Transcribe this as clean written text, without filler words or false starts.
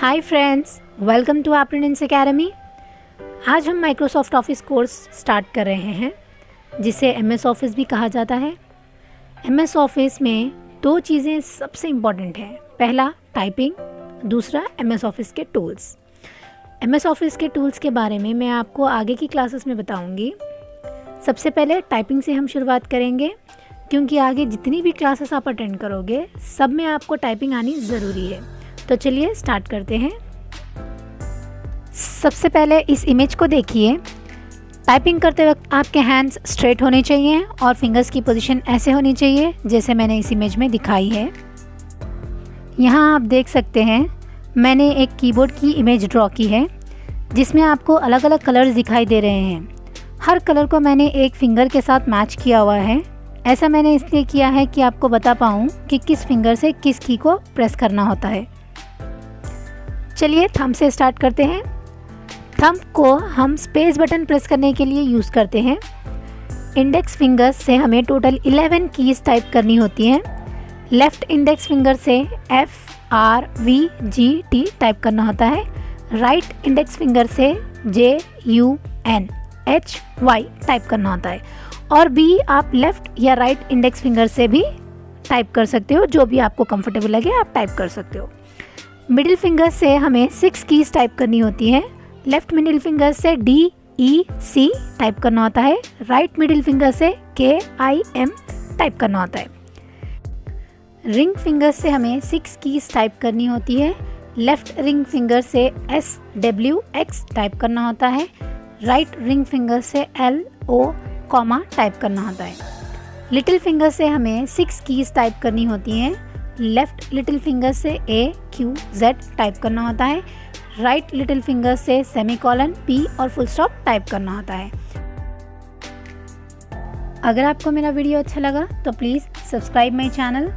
Hi friends, welcome to apprentice academy. आज हम Microsoft office course start कर रहे हैं जिसे एमएस ऑफिस भी कहा जाता है। एमएस ऑफिस में दो चीज़ें सबसे इम्पॉर्टेंट हैं। पहला टाइपिंग, दूसरा एमएस ऑफिस के टूल्स। एमएस ऑफिस के टूल्स के बारे में मैं आपको आगे की क्लासेस में बताऊंगी। सबसे पहले टाइपिंग से हम शुरुआत करेंगे क्योंकि आगे जितनी भी क्लासेस आप अटेंड करोगे सब में आपको टाइपिंग आनी ज़रूरी है। तो चलिए स्टार्ट करते हैं। सबसे पहले इस इमेज को देखिए। टाइपिंग करते वक्त आपके हैंड्स स्ट्रेट होने चाहिए और फिंगर्स की पोजीशन ऐसे होनी चाहिए जैसे मैंने इस इमेज में दिखाई है। यहाँ आप देख सकते हैं मैंने एक कीबोर्ड की इमेज ड्रॉ की है जिसमें आपको अलग अलग कलर्स दिखाई दे रहे हैं। हर कलर को मैंने एक फिंगर के साथ मैच किया हुआ है। ऐसा मैंने इसलिए किया है कि आपको बता पाऊँ कि किस फिंगर से किस की को प्रेस करना होता है। चलिए थंब से स्टार्ट करते हैं। थंब को हम स्पेस बटन प्रेस करने के लिए यूज़ करते हैं। इंडेक्स फिंगर से हमें टोटल 11 कीज़ टाइप करनी होती हैं। लेफ़्ट इंडेक्स फिंगर से FRVGT टाइप करना होता है। राइट इंडेक्स फिंगर से JUNHY टाइप करना होता है। और भी आप लेफ़्ट या राइट इंडेक्स फिंगर से भी टाइप कर सकते हो, जो भी आपको कंफर्टेबल लगे आप टाइप कर सकते हो। मिडिल फिंगर से हमें 6 कीज़ टाइप करनी होती हैं। लेफ़्ट मिडिल फिंगर से DEC टाइप करना होता है। राइट मिडिल फिंगर से KIM टाइप करना होता है। रिंग फिंगर से हमें 6 कीज़ टाइप करनी होती है। लेफ़्ट रिंग फिंगर से SWX टाइप करना होता है। राइट रिंग फिंगर से LO टाइप करना होता है। लिटिल फिंगर से हमें 6 कीज़ टाइप करनी होती हैं। लेफ़्ट लिटिल फिंगर से AQZ टाइप करना होता है। राइट लिटिल फिंगर से सेमीकोलन P और फुल स्टॉप टाइप करना होता है। अगर आपको मेरा वीडियो अच्छा लगा तो प्लीज़ सब्सक्राइब माई चैनल